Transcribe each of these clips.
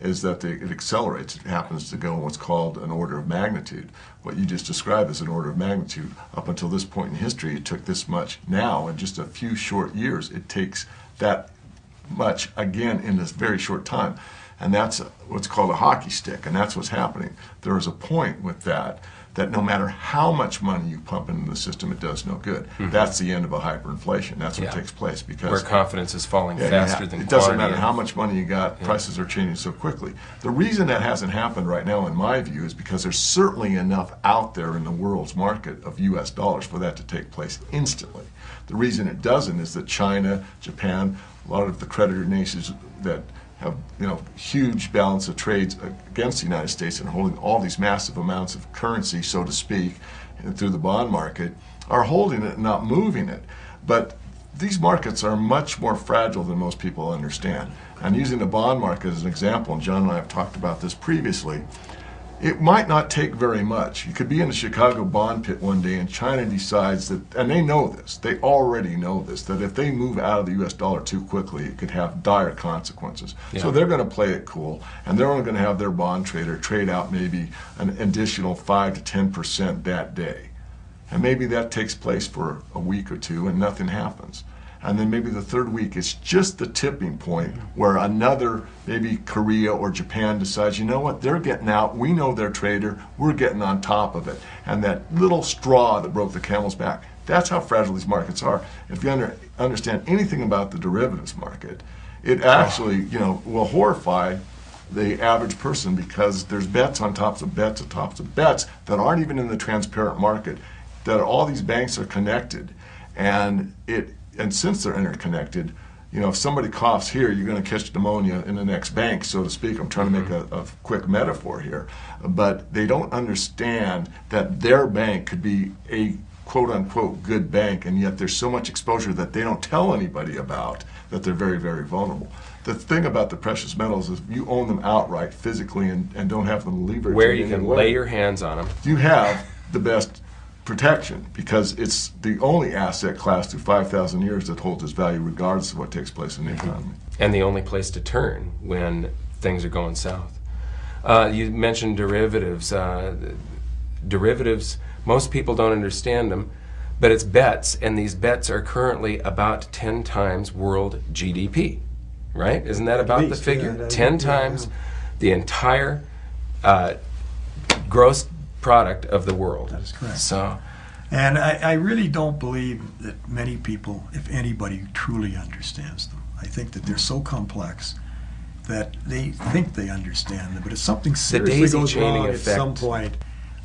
is that it accelerates. It happens to go in what's called an order of magnitude. What you just described as an order of magnitude, up until this point in history, it took this much. Now, in just a few short years, it takes that much again in this very short time. And that's what's called a hockey stick, and that's what's happening. There is a point with that no matter how much money you pump into the system, it does no good. That's the end of a hyperinflation. That's what takes place, because where confidence is falling faster than it doesn't matter how much money you got, prices are changing so quickly. The reason that hasn't happened right now, in my view, is because there's certainly enough out there in the world's market of US dollars for that to take place instantly. The reason it doesn't is that China, Japan, a lot of the creditor nations that have huge balance of trades against the United States and holding all these massive amounts of currency, so to speak, through the bond market, are holding it and not moving it. But these markets are much more fragile than most people understand. And using the bond market as an example, and John and I have talked about this previously, it might not take very much. You could be in the Chicago bond pit one day and China decides that, and they know this, they already know this, that if they move out of the US dollar too quickly, it could have dire consequences. So they're going to play it cool, and they're only going to have their bond trader trade out maybe an additional 5 to 10% that day. And maybe that takes place for a week or two and nothing happens. And then maybe the third week is just the tipping point where another, maybe Korea or Japan, decides, you know what, they're getting out, we know they're trader, we're getting on top of it. And that little straw that broke the camel's back, that's how fragile these markets are. If you understand anything about the derivatives market, it actually will horrify the average person, because there's bets on tops of bets on tops of bets that aren't even in the transparent market, that all these banks are connected. And since they're interconnected, if somebody coughs here, you're going to catch pneumonia in the next bank, so to speak. I'm trying to make a quick metaphor here. But they don't understand that their bank could be a quote-unquote good bank, and yet there's so much exposure that they don't tell anybody about, that they're very, very vulnerable. The thing about the precious metals is you own them outright physically and don't have them leveraged. Where you can lay your hands on them. You have the best protection, because it's the only asset class through 5,000 years that holds its value regardless of what takes place in the economy. And the only place to turn when things are going south. You mentioned derivatives. Derivatives, most people don't understand them, but it's bets, and these bets are currently about 10 times world GDP, right? Isn't that about the figure? 10 times the entire gross product of the world. That is correct. So, and I really don't believe that many people, if anybody, truly understands them. I think that they're so complex that they think they understand them, but if something seriously goes wrong at some point,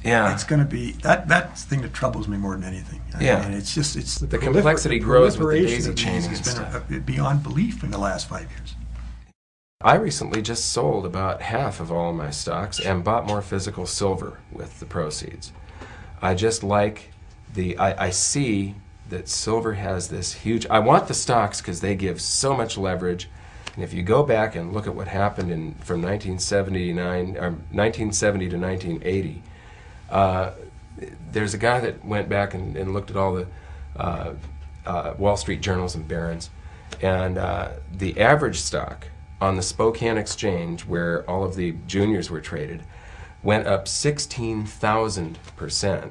it's going to be that's the thing that troubles me more than anything. And it's the complexity grows with the daisy chaining and stuff. It's been beyond belief in the last 5 years. I recently just sold about half of all of my stocks and bought more physical silver with the proceeds. I just like I see that silver has this huge, I want the stocks because they give so much leverage. And if you go back and look at what happened from 1970 to 1980, there's a guy that went back and looked at all the Wall Street journals and barons, and the average stock on the Spokane Exchange, where all of the juniors were traded, went up 16,000%.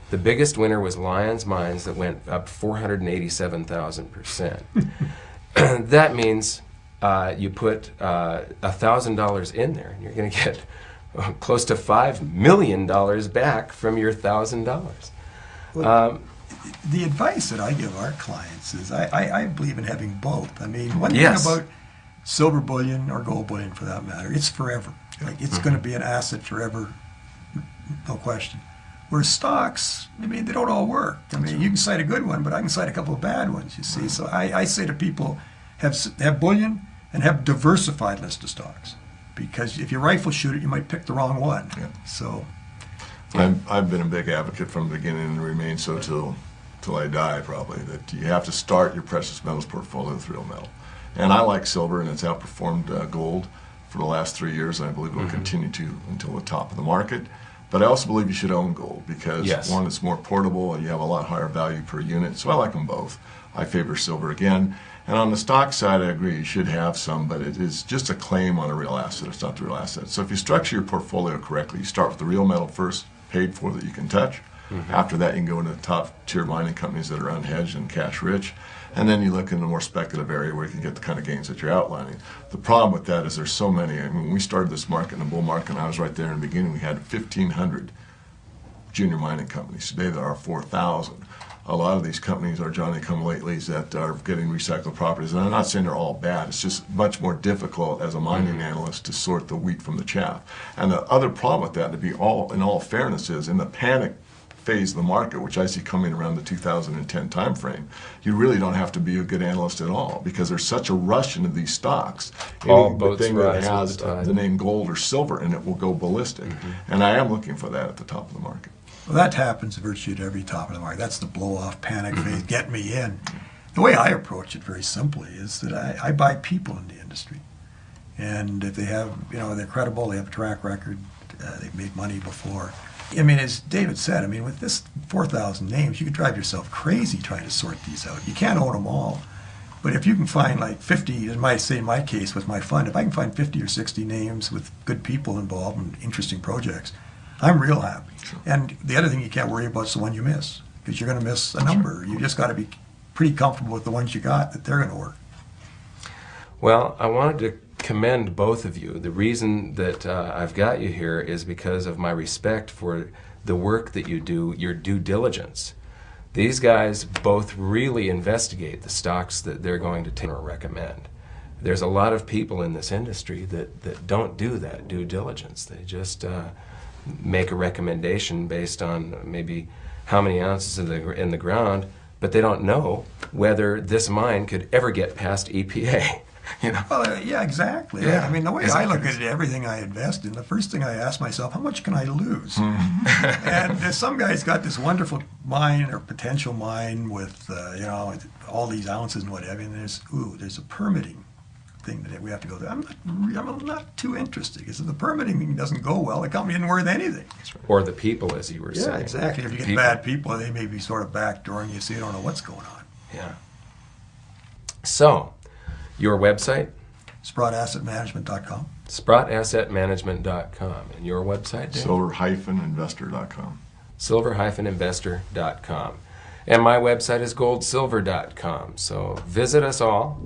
The biggest winner was Lyons Mines, that went up 487,000%. That means you put $1,000 in there, and you're going to get close to $5 million back from your $1,000. The advice that I give our clients is I believe in having both. I mean, one thing about silver bullion, or gold bullion for that matter, it's forever. Like, it's going to be an asset forever, no question. Whereas stocks, I mean, they don't all work. I mean, you can cite a good one, but I can cite a couple of bad ones, you see. So I say to people, have bullion and have diversified list of stocks. Because if you rifle shoot it, you might pick the wrong one. So I've been a big advocate from the beginning, and remain so till I die probably, that you have to start your precious metals portfolio with real metal. And I like silver, and it's outperformed gold for the last 3 years, and I believe it will continue to until the top of the market. But I also believe you should own gold because Yes. one, it's more portable and you have a lot higher value per unit. So I like them both. I favor silver again. And on the stock side, I agree, you should have some, but it is just a claim on a real asset. It's not the real asset. So if you structure your portfolio correctly, you start with the real metal first, paid for, that you can touch. After that, you can go into the top tier mining companies that are unhedged and cash rich. And then you look in the more speculative area where you can get the kind of gains that you're outlining. The problem with that is there's so many. I mean, when we started this market in the bull market, and I was right there in the beginning, we had 1,500 junior mining companies. Today there are 4,000. A lot of these companies are Johnny-come-latelys that are getting recycled properties. And I'm not saying they're all bad. It's just much more difficult as a mining analyst to sort the wheat from the chaff. And the other problem with that, to be in all fairness, is in the panic phase of the market, which I see coming around the 2010 timeframe, you really don't have to be a good analyst at all because there's such a rush into these stocks. All boats Anything that rise has with the tide. the name gold or silver in it will go ballistic. And I am looking for that at the top of the market. Well, that happens virtually at every top of the market. That's the blow-off panic phase, get me in. The way I approach it very simply is that I buy people in the industry. And if they have, they're credible, they have a track record, they've made money before. I mean, as David said, with this 4,000 names, you could drive yourself crazy trying to sort these out. You can't own them all. But if you can find like 50, in my case with my fund, if I can find 50 or 60 names with good people involved and interesting projects, I'm real happy. Sure. And the other thing you can't worry about is the one you miss, because you're going to miss a number. You just got to be pretty comfortable with the ones you got, that they're going to work. Well, I wanted to commend both of you. The reason that I've got you here is because of my respect for the work that you do, your due diligence. These guys both really investigate the stocks that they're going to take or recommend. There's a lot of people in this industry that don't do that due diligence. They just make a recommendation based on maybe how many ounces in the ground, but they don't know whether this mine could ever get past EPA. Well, yeah, exactly. Yeah, The way exactly. I look at it, everything I invest in, the first thing I ask myself, how much can I lose? And some guy's got this wonderful mine or potential mine with, all these ounces and whatever, and there's a permitting thing that we have to go through. I'm not too interested, because if the permitting thing doesn't go well, the company isn't worth anything. Or the people, as you were saying. Yeah, exactly. If you get bad people, they may be sort of backdooring you, so you don't know what's going on. Yeah. So, your website? SprottAssetManagement.com. SprottAssetManagement.com. And your website, Dave? Silver-investor.com. Silver-investor.com. And my website is goldsilver.com. So visit us all.